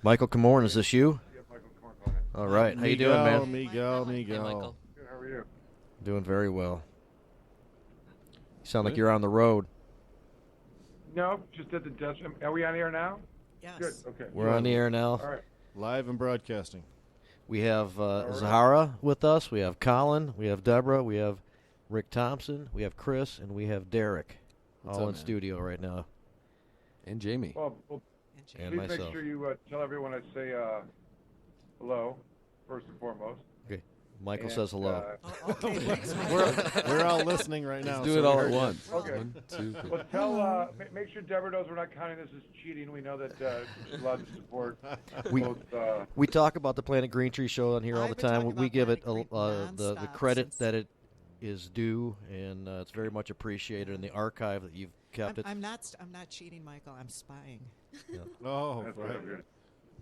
Michael Komorn, is this you? Yeah, Michael Komorn calling in. All right. How you doing, man? Miguel. Hey, Michael. Good, how are you? Doing very well. You sound like Good. you're on the road. No, just at the desk. Are we on air now? Yes. Good, okay. We're on the air now. All right. Live and broadcasting. We have right. Zahara with us. We have Colin. We have Deborah. We have Rick Thompson. We have Chris. And we have Derek. What's all up, in man? studio right now. And Jamie. Well, And please myself. make sure you tell everyone I say hello, first and foremost. Okay. Michael And, says hello. Okay, thanks, Michael. We're all listening right now. Let's do so it all we at heard you. once. Okay. 1, 2, 3. Well, tell, make sure Deborah knows we're not counting this as cheating. We know that she's allowed to support We- both. We talk about the Planet Green Tree show on here all I've the been time. talking We about give it Planet Green the nonstop credit since- that it is due, and it's very much appreciated in the archive that you've kept it. I'm not cheating, Michael. I'm spying. Oh, that's what right. I figured.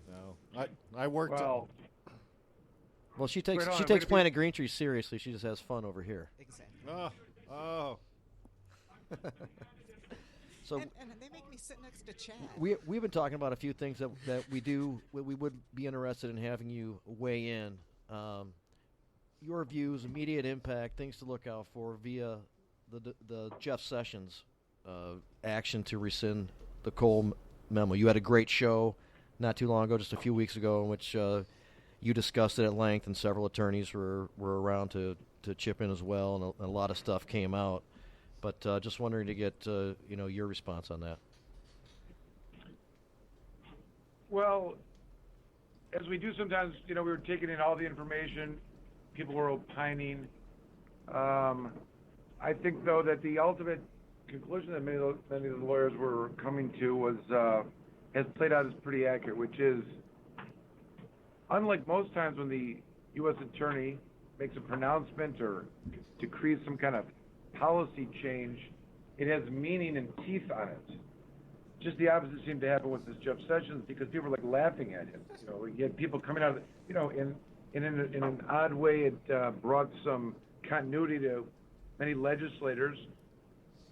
No, I worked. Well, she takes Wait, hold she on, takes wait, Planet Green Tree seriously. She just has fun over here. Exactly. Oh. So And they make me sit next to Chad. we've been talking about a few things that we do. We would be interested in having you weigh in. Your views, immediate impact, things to look out for via the Jeff Sessions action to rescind the Cole memo. You had a great show not too long ago, just a few weeks ago, in which you discussed it at length, and several attorneys were around to chip in as well, and a lot of stuff came out. But just wondering to get your response on that. Well, as we do sometimes, we were taking in all the information. People were opining. I think, though, that the ultimate conclusion that many of the lawyers were coming to was has played out as pretty accurate, which is, unlike most times when the U.S. attorney makes a pronouncement or decrees some kind of policy change, it has meaning and teeth on it. Just the opposite seemed to happen with this Jeff Sessions, because people were like laughing at him. You had people coming out of in an odd way, it brought some continuity to many legislators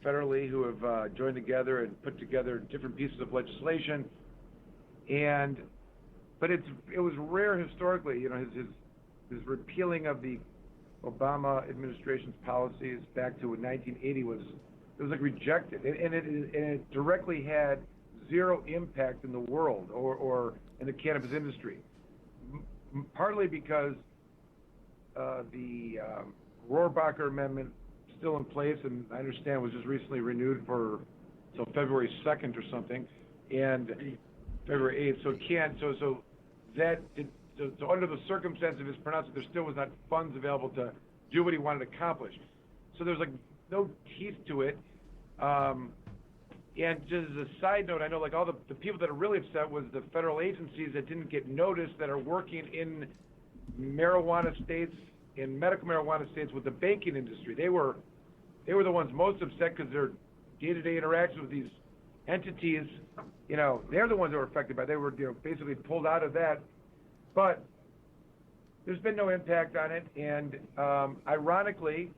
federally who have joined together and put together different pieces of legislation. But it was rare historically, his repealing of the Obama administration's policies back to 1980 was like rejected, and it directly had zero impact in the world or in the cannabis industry. Partly because the Rohrabacher Amendment still in place, and I understand was just recently renewed for till February 2nd or something, and February 8th. So it can't. So under the circumstance of his pronouncement, there still was not funds available to do what he wanted to accomplish. So there's like no teeth to it. And just as a side note, I know like all the people that are really upset was the federal agencies that didn't get noticed that are working in marijuana states, in medical marijuana states with the banking industry. They were the ones most upset because their day-to-day interactions with these entities, they're the ones that were affected by it. They were basically pulled out of that. But there's been no impact on it, and ironically,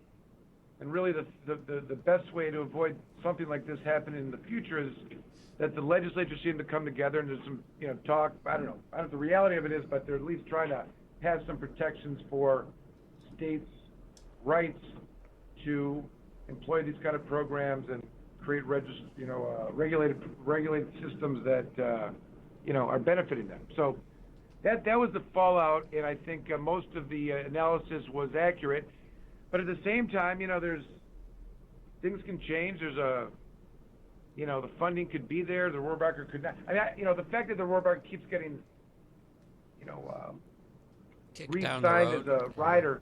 and really the best way to avoid something like this happening in the future is that the legislature seemed to come together and there's some talk. I don't know what the reality of it is, but they're at least trying to have some protections for states' rights to employ these kind of programs and create regulated systems that are benefiting them. So that was the fallout, and I think most of the analysis was accurate. But at the same time, there's things can change. There's the funding could be there. The Rohrabacher could not. The fact that the Rohrabacher keeps getting, Kicked down the re-signed road. as a rider,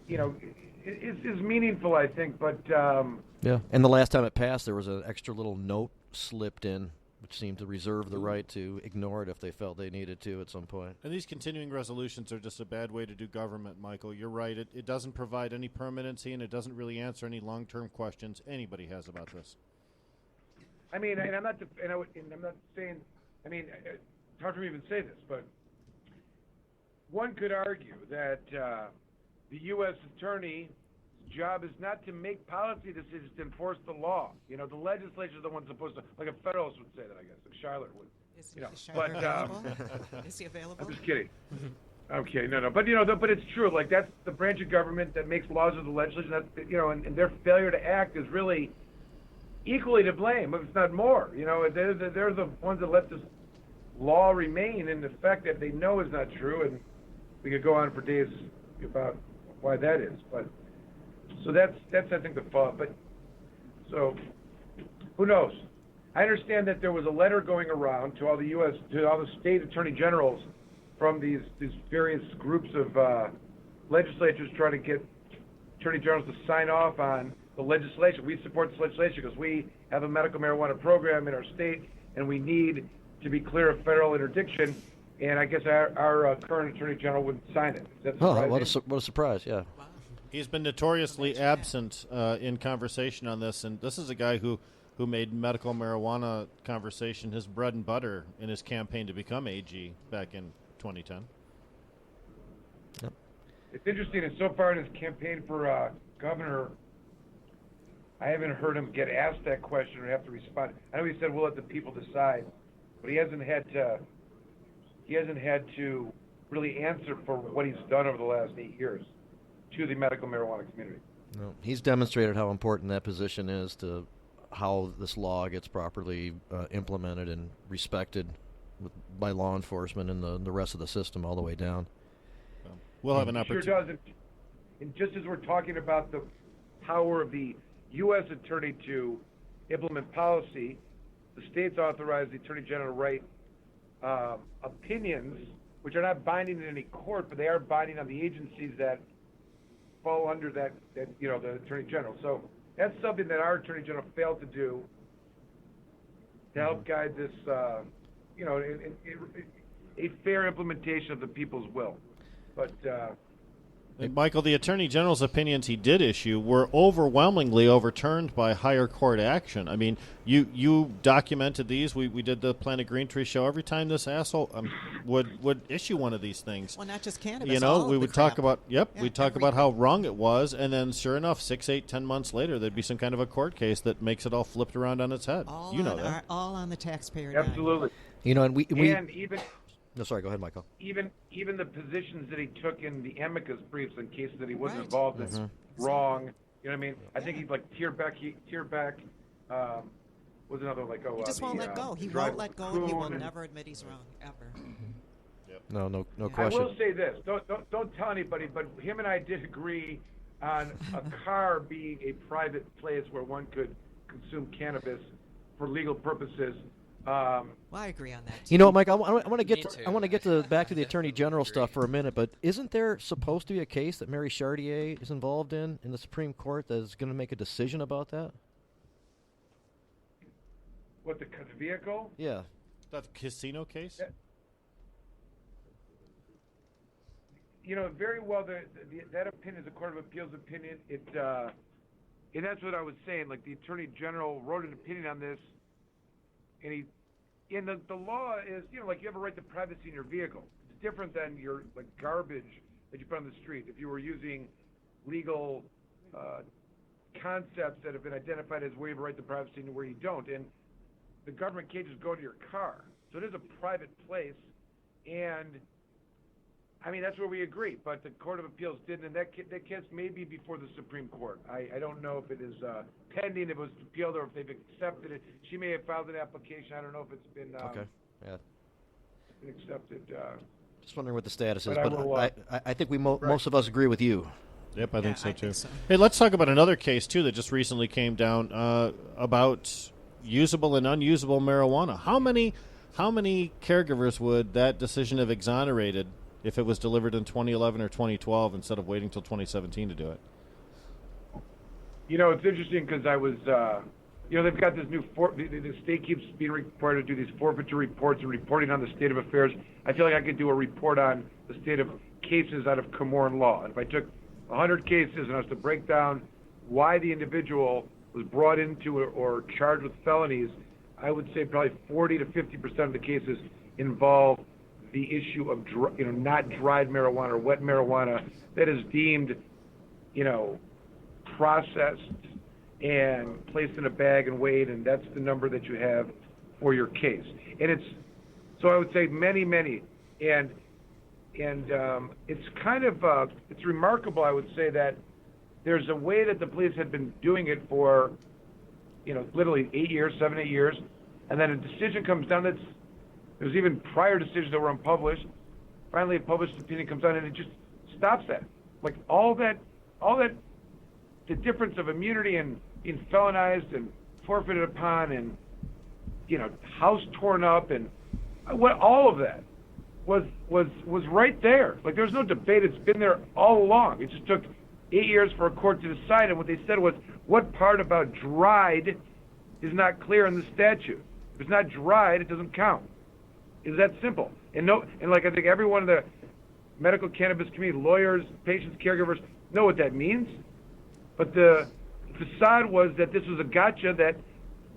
is meaningful, I think. But Yeah. And the last time it passed, there was an extra little note slipped in, which seemed to reserve the right to ignore it if they felt they needed to at some point. And these continuing resolutions are just a bad way to do government, Michael. You're right. It doesn't provide any permanency, and it doesn't really answer any long-term questions anybody has about this. I mean, and I'm not saying. I mean, it's hard for me to even say this, but one could argue that the U.S. attorney's job is not to make policy decisions, to enforce the law. You know, the legislature is the one supposed to, like a federalist would say that, I guess, if Charlotte would. Is, You know, is Charlotte but, available? Is he available? I'm just kidding. I'm kidding. No. But, you know, but it's true. Like, that's the branch of government that makes laws of the legislature. That's, you know, and their failure to act is really equally to blame, if it's not more. You know, they're the ones that let this law remain in effect that they know is not true. And we could go on for days about why that is. But so that's I think the fault. But so who knows? I understand that there was a letter going around to all the state attorney generals from these various groups of legislatures trying to get attorney generals to sign off on the legislation. We support this legislation because we have a medical marijuana program in our state, and we need to be clear of federal interdiction. And I guess our current attorney general would sign it. Is that surprising? What a surprise! Yeah. Wow. He's been notoriously absent in conversation on this, and this is a guy who made medical marijuana conversation his bread and butter in his campaign to become AG back in 2010. Yep. It's interesting, and so far in his campaign for governor, I haven't heard him get asked that question or have to respond. I know he said we'll let the people decide, but he hasn't had to really answer for what he's done over the last 8 years to the medical marijuana community. No, he's demonstrated how important that position is to how this law gets properly implemented and respected by law enforcement and the rest of the system all the way down. We'll have an Sure opportunity. does. And just as we're talking about the power of the U.S. attorney to implement policy, the states authorize the attorney general to write opinions, which are not binding in any court, but they are binding on the agencies that fall under that you know, the attorney general. So that's something that our attorney general failed to do to help guide this, you know, a fair implementation of the people's will. But And Michael, the Attorney General's opinions he did issue were overwhelmingly overturned by higher court action. I mean, you documented these. We did the Planet Green Tree show. Every time this asshole would issue one of these things, Well, not just cannabis. you know, all we of the would talk crap. about Yeah, we'd talk about how everything. wrong it was, and then sure enough, 6, 8, 10 months later, there'd be some kind of a court case that makes it all flipped around on its head. All You know on that. all on the taxpayer dime. absolutely. You know, and we And even no, sorry, go ahead, Michael. even the positions that he took in the amicus briefs in cases that he wasn't Right. involved in Mhm. wrong. You know what I mean? I think he'd like Tierbeck was another like He just won't let go. He drive won't let go. And he will Coon. never admit he's wrong ever. No Yeah. I question. will say this: don't tell anybody, but him and I did agree on a car being a private place where one could consume cannabis for legal purposes. Well, I agree on that. You know what, Mike? I want to get Me too. I want to get to back to the Attorney General Agree. stuff for a minute, but isn't there supposed to be a case that Mary Chartier is involved in the Supreme Court that is going to make a decision about that? What the vehicle? Yeah. That casino case? Yeah. You know, very well. That opinion is a Court of Appeals opinion. And that's what I was saying. Like the Attorney General wrote an opinion on this, and the law is, you know, like you have a right to privacy in your vehicle. It's different than your like garbage that you put on the street. If you were using legal concepts that have been identified as where you have a right to privacy and where you don't, and the government can't just go to your car. So it is a private place, and I mean, that's where we agree, but the Court of Appeals didn't, and that case may be before the Supreme Court. I don't know if it is pending, if it was appealed, or if they've accepted it. She may have filed an application. I don't know if it's been Okay. Yeah. been accepted. Just wondering what the status is, But I but will, I think most of us agree with you. Yep, I think Yeah, so I too. think so. Hey, let's talk about another case too that just recently came down about usable and unusable marijuana. How many caregivers would that decision have exonerated if it was delivered in 2011 or 2012 instead of waiting till 2017 to do it? You know, it's interesting because I was, you know, they've got this new, the state keeps being required to do these forfeiture reports and reporting on the state of affairs. I feel like I could do a report on the state of cases out of Komorn law. And if I took 100 cases and I was to break down why the individual was brought into or charged with felonies, I would say probably 40 to 50% of the cases involve the issue of not dried marijuana or wet marijuana that is deemed, processed and placed in a bag and weighed, and that's the number that you have for your case. And so I would say many, and it's kind of it's remarkable, I would say, that there's a way that the police had been doing it for, literally 7, 8 years, and then a decision comes down there's even prior decisions that were unpublished. Finally, a published opinion comes out, and it just stops that. Like all that, the difference of immunity and being felonized and forfeited upon, and house torn up, and all of that was right there. Like there was no debate. It's been there all along. It just took 8 years for a court to decide, and what they said was, what part about dried is not clear in the statute? If it's not dried, it doesn't count. It's that simple. And I think every one of the medical cannabis community, lawyers, patients, caregivers, know what that means. But the facade was that this was a gotcha that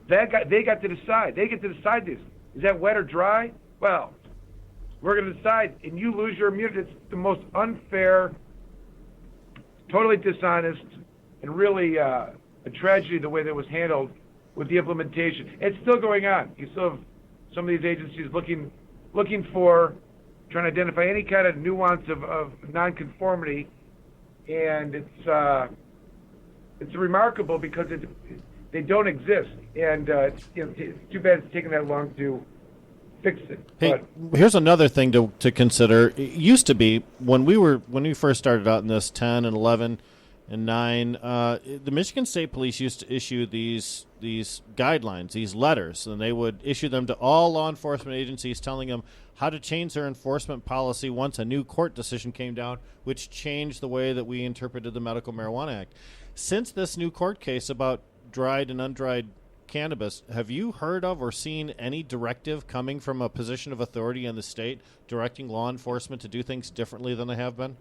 they got to decide. They get to decide this. Is that wet or dry? Well, we're going to decide, and you lose your immunity. It's the most unfair, totally dishonest, and really a tragedy the way that was handled with the implementation. It's still going on. You still have some of these agencies looking for, trying to identify any kind of nuance of nonconformity, and it's remarkable because they don't exist, and it's too bad it's taken that long to fix it. Hey, here's another thing to consider. It used to be when we first started out in this 10 and 11 and 9, the Michigan State Police used to issue these guidelines, these letters, and they would issue them to all law enforcement agencies telling them how to change their enforcement policy once a new court decision came down, which changed the way that we interpreted the Medical Marijuana Act. Since this new court case about dried and undried cannabis, have you heard of or seen any directive coming from a position of authority in the state directing law enforcement to do things differently than they have been?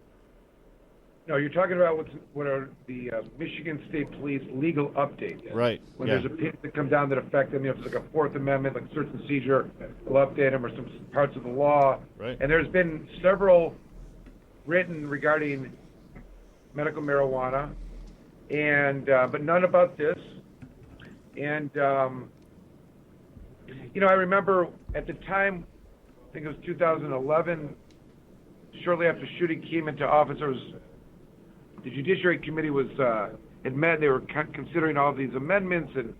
No, you're talking about what are the Michigan State Police legal update. Right. When there's a opinion that comes down that affect them, if it's like a Fourth Amendment, like search and seizure, will update them, or some parts of the law. Right. And there's been several written regarding medical marijuana, and but none about this. And I remember at the time, I think it was 2011, shortly after shooting came into office, the Judiciary Committee had met. They were considering all these amendments, and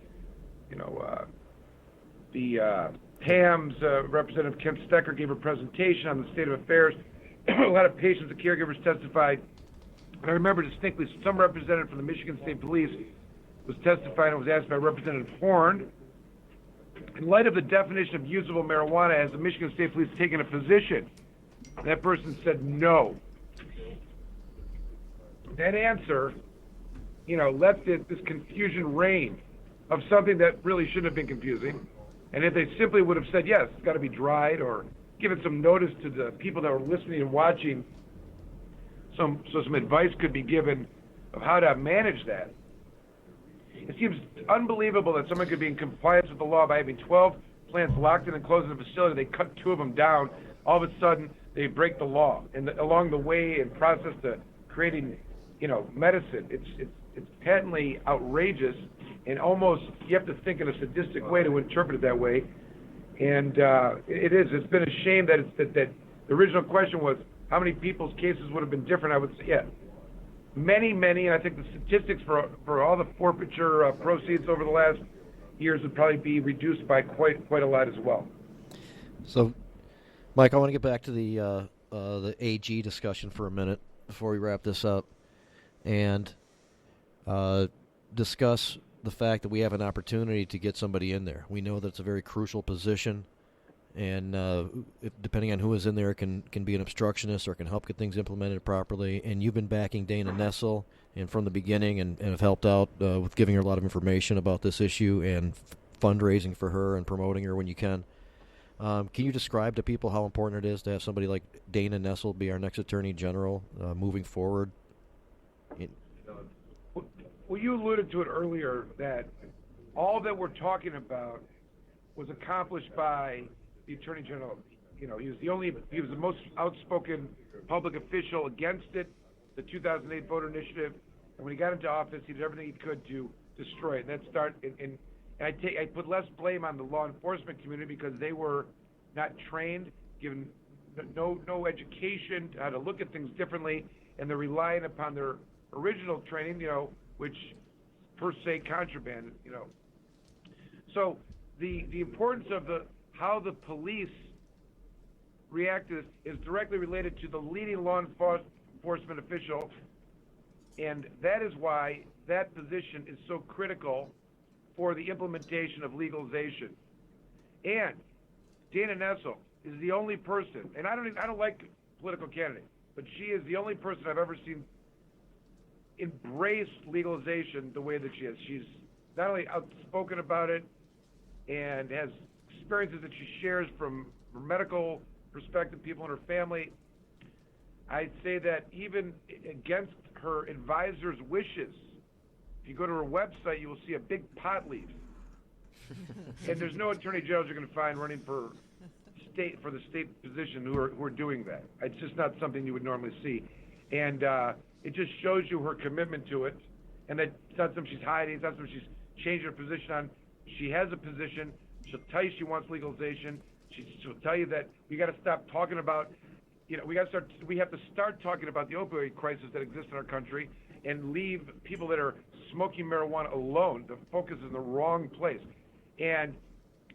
the PAM's Representative Kent Stecker gave a presentation on the state of affairs. A lot of patients and caregivers testified. And I remember distinctly some representative from the Michigan State Police was testifying and was asked by Representative Horn, in light of the definition of usable marijuana, has the Michigan State Police taken a position? That person said no. That answer, let this confusion reign of something that really shouldn't have been confusing. And if they simply would have said, yes, it's got to be dried, or given some notice to the people that were listening and watching, so some advice could be given of how to manage that. It seems unbelievable that someone could be in compliance with the law by having 12 plants locked in and closed in a facility. They cut 2 of them down. All of a sudden, they break the law. And along the way and process to creating, medicine, it's patently outrageous, and almost you have to think in a sadistic way to interpret it that way. And it is. It's been a shame that that the original question was how many people's cases would have been different. I would say, yeah, many, and I think the statistics for all the forfeiture proceeds over the last years would probably be reduced by quite a lot as well. So, Mike, I want to get back to the AG discussion for a minute before we wrap this up, and discuss the fact that we have an opportunity to get somebody in there. We know that it's a very crucial position, and depending on who is in there, it can be an obstructionist or can help get things implemented properly. And you've been backing Dana Nessel and from the beginning, and have helped out with giving her a lot of information about this issue and fundraising for her and promoting her when you can. Can you describe to people how important it is to have somebody like Dana Nessel be our next Attorney General moving forward? Well, you alluded to it earlier that all that we're talking about was accomplished by the Attorney General. he was the most outspoken public official against it, the 2008 voter initiative. And when he got into office, he did everything he could to destroy it. And I put less blame on the law enforcement community because they were not trained, given no education how to look at things differently, and they're relying upon their original training, which per se contraband, So the importance of how the police reacted is directly related to the leading law enforcement official, and that is why that position is so critical for the implementation of legalization. And Dana Nessel is the only person, and I don't like political candidates, but she is the only person I've ever seen embrace legalization the way that she is. She's not only outspoken about it and has experiences that she shares from her medical perspective, people in her family. I'd say that even against her advisor's wishes, if you go to her website, you will see a big pot leaf. And there's no attorney generals you're going to find running for the state position who are doing that. It's just not something you would normally see. And it just shows you her commitment to it. And that it's not something she's hiding. It's not something she's changed her position on. She has a position. She'll tell you she wants legalization. She'll tell you that we got to stop talking about, we have to start talking about the opioid crisis that exists in our country and leave people that are smoking marijuana alone. The focus is in the wrong place. And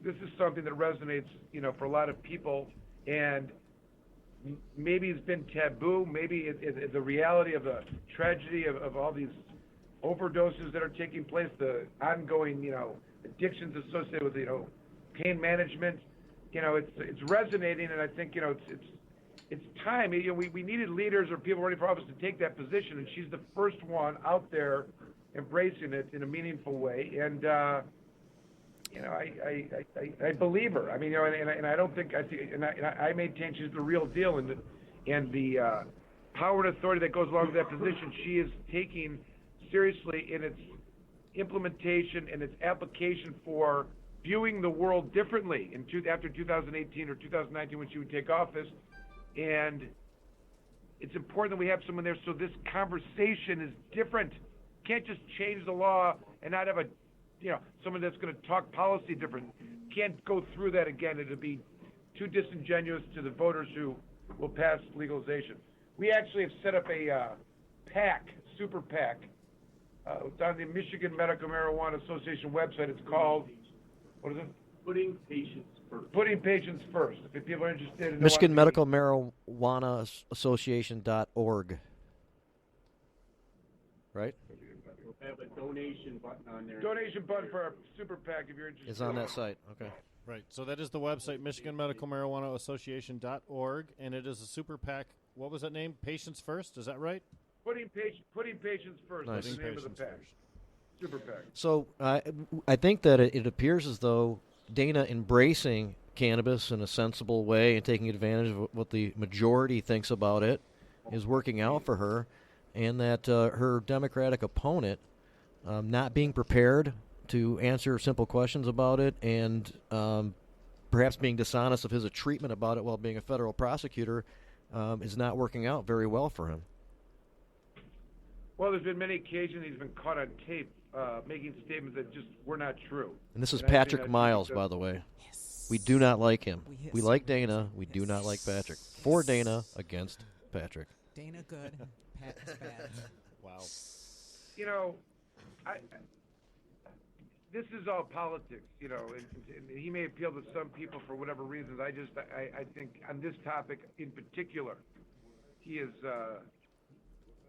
this is something that resonates, for a lot of people. And maybe it's been taboo. Maybe it's the reality of the tragedy of all these overdoses that are taking place, the ongoing, addictions associated with, pain management. It's resonating, and I think, it's time. We needed leaders or people running for office to take that position, and she's the first one out there embracing it in a meaningful way. And I believe her. I mean, and I don't think I maintain she's the real deal, and the power and authority that goes along with that position, she is taking seriously in its implementation and its application for viewing the world differently after 2018 or 2019 when she would take office. And it's important that we have someone there so this conversation is different. Can't just change the law and not have someone that's going to talk policy different. Can't go through that again. It'll be too disingenuous to the voters who will pass legalization. We actually have set up a PAC, super PAC. It's on the Michigan Medical Marijuana Association website. It's called, what is it? Putting patients first. Putting patients first. If people are interested in Michigan Medical Marijuana Association.org. Right? We'll have a donation button on there. Donation button for our super PAC if you're interested. It's on that site. Okay. Right. So that is the website, Michigan Medical Marijuana Association.org, and it is a super PAC. What was that name? Patients First. Is that right? Putting patients first. Nice. That's the name of the PAC. Super PAC. So I think that it appears as though Dana embracing cannabis in a sensible way and taking advantage of what the majority thinks about it is working out for her, and that her Democratic opponent not being prepared to answer simple questions about it and perhaps being dishonest of his treatment about it while being a federal prosecutor is not working out very well for him. Well, there's been many occasions he's been caught on tape making statements that just were not true. And this is And I think Patrick that's Miles, because- by the way. Yes. We do not like him. We like Dana. We do not like Patrick. For Dana, against Patrick. Dana good, Pat is bad. Wow. This is all politics, and he may appeal to some people for whatever reasons. I think on this topic in particular, he has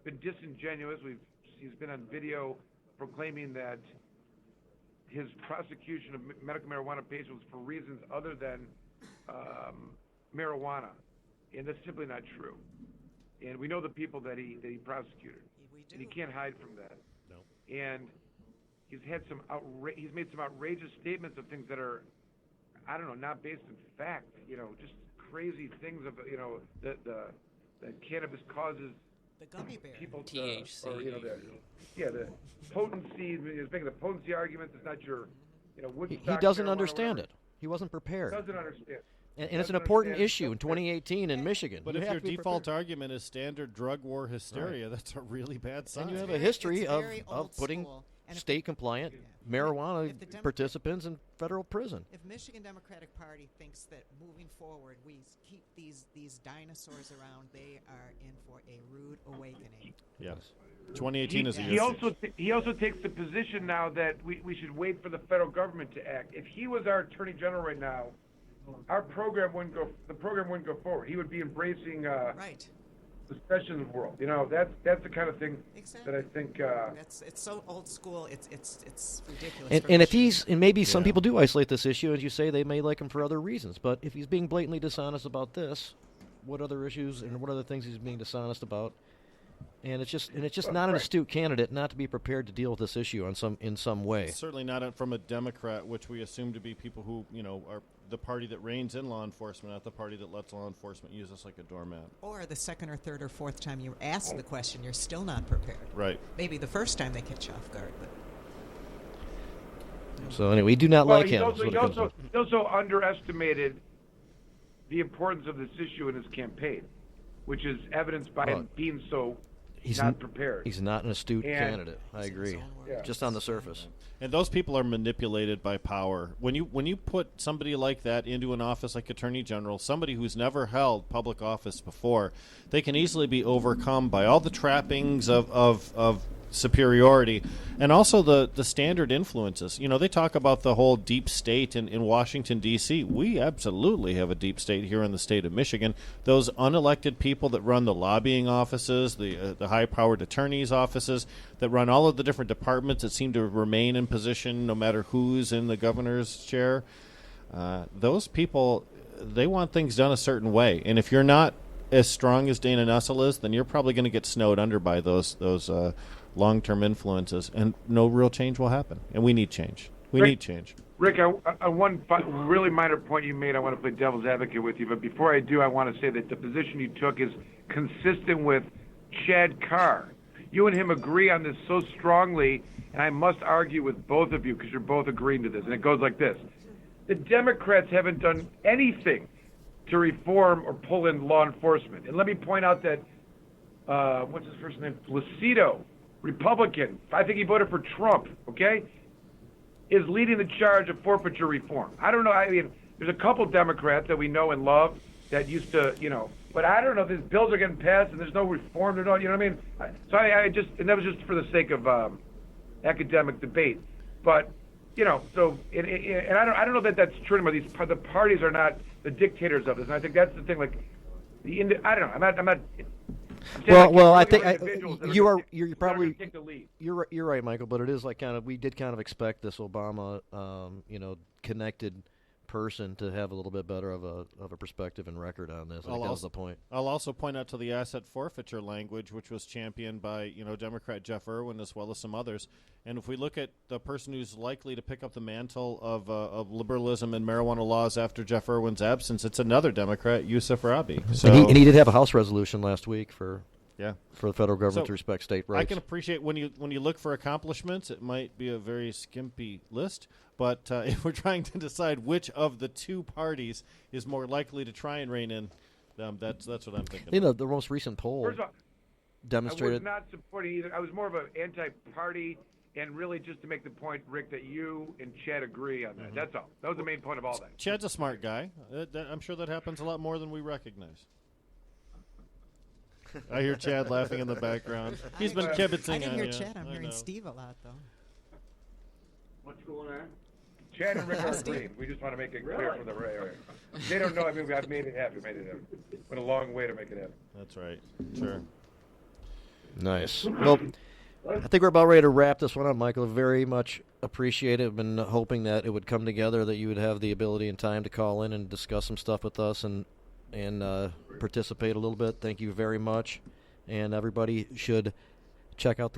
been disingenuous. He's been on video proclaiming that his prosecution of medical marijuana patients was for reasons other than marijuana, and that's simply not true. And we know the people that he prosecuted, We do. and he can't hide from that. No. And he's made some outrageous statements of things that are, I don't know, not based in fact. Just crazy things of that cannabis causes The gummy bear. people to, THC. or the potency. He's making the potency arguments. It's not your, He Woodstock doesn't marijuana, understand whatever. it. He wasn't prepared. Doesn't understand. And it's an That's important understand- issue in 2018 in Michigan. But You if have your to be default prepared. argument is standard drug war hysteria, that's a really bad sign. And you have a Very- history it's of, very of old putting school. And if state compliant Yeah. marijuana If the Democrat- participants in federal prison. If Michigan Democratic Party thinks that moving forward we keep these dinosaurs around, they are in for a rude awakening. Yes. 2018 is a he year. he also takes the position now that we should wait for the federal government to act. If he was our attorney general right now, the program wouldn't go forward. He would be embracing Right. the Sessions world. You know, that's the kind of thing Exactly. that I think. It's so old school. It's ridiculous. And, for and if Michigan. and maybe some Yeah. people do isolate this issue, as you say, they may like him for other reasons. But if he's being blatantly dishonest about this, what other issues and what other things he's being dishonest about? And it's just not an Right. astute candidate not to be prepared to deal with this issue in some way. Certainly not from a Democrat, which we assume to be people who, are the party that reins in law enforcement, not the party that lets law enforcement use us like a doormat. Or the second or third or fourth time you ask the question, you're still not prepared. Right. Maybe the first time they catch you off guard, but So anyway, we do not Well, like he him. is also, what he, it comes also, to. he also underestimated the importance of this issue in his campaign, which is evidenced by Well, him being so He's not n- prepared. He's not an astute And- candidate. I He's in agree. his own world. Yeah. Just on the surface. And those people are manipulated by power. When you put somebody like that into an office like Attorney General, somebody who's never held public office before, they can easily be overcome by all the trappings of superiority and also the standard influences. They talk about the whole deep state in Washington, D.C. We absolutely have a deep state here in the state of Michigan. Those unelected people that run the lobbying offices, the high-powered attorneys' offices, that run all of the different departments that seem to remain in position no matter who's in the governor's chair, those people, they want things done a certain way. And if you're not as strong as Dana Nessel is, then you're probably going to get snowed under by those long-term influences, and no real change will happen. And we need change. We Rick- need change. Rick, one really minor point you made, I want to play devil's advocate with you, but before I do, I want to say that the position you took is consistent with Chad Carr. You and him agree on this so strongly, and I must argue with both of you because you're both agreeing to this, and it goes like this. The Democrats haven't done anything to reform or pull in law enforcement. And let me point out that, what's his first name? Placido, Republican, I think he voted for Trump, okay, is leading the charge of forfeiture reform. I don't know, I mean, there's a couple Democrats that we know and love that used to, but I don't know, these bills are getting passed and there's no reform, there's no, you know what I mean? So I just, and that was just for the sake of academic debate. But, so, and I don't know that that's true anymore. The parties are not the dictators of this, and I think that's the thing, like, I don't know, I'm not Well, I looking think for individuals that you're gonna you're take- probably that are gonna take the lead. you're right, Michael. But it is like we did kind of expect this Obama, connected person to have a little bit better of a perspective and record on this. I think that was the point. I'll also point out to the asset forfeiture language, which was championed by Democrat Jeff Irwin as well as some others. And if we look at the person who's likely to pick up the mantle of liberalism and marijuana laws after Jeff Irwin's absence, it's another Democrat, Yusuf Rabi. So And he did have a House resolution last week for yeah. the federal government So, to respect state rights. I can appreciate when you look for accomplishments, it might be a very skimpy list. But if we're trying to decide which of the two parties is more likely to try and rein in, that's what I'm thinking. The most recent poll First of all, I demonstrated. was not supporting either. I was more of an anti-party, and really just to make the point, Rick, that you and Chad agree on that. That's all. That was the main point of all that. Chad's a smart guy. I'm sure that happens a lot more than we recognize. I hear Chad laughing in the background. He's been kibitzing I didn't on hear you. Chad. I'm I hearing know. Steve a lot, though. What's going on? Chad and Rick are agreeing. We just want to make it clear Really? from the right. They don't know. I mean, I've made it happen. Went a long way to make it happen. That's right. Sure. Nice. Well, I think we're about ready to wrap this one up, Michael. Very much appreciate it. I've been hoping that it would come together, that you would have the ability and time to call in and discuss some stuff with us and participate a little bit. Thank you very much. And everybody should check out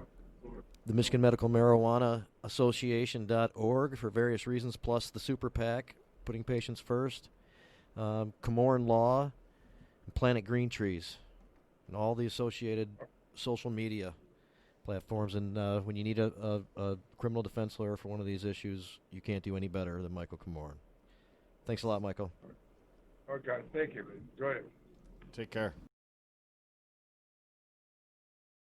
the Michigan Medical Marijuana Association.org for various reasons, plus the Super PAC, putting patients first, Komorn Law, and Planet Green Trees, and all the associated social media platforms. And when you need a criminal defense lawyer for one of these issues, you can't do any better than Michael Komorn. Thanks a lot, Michael. Okay, thank you. Enjoy it. Take care.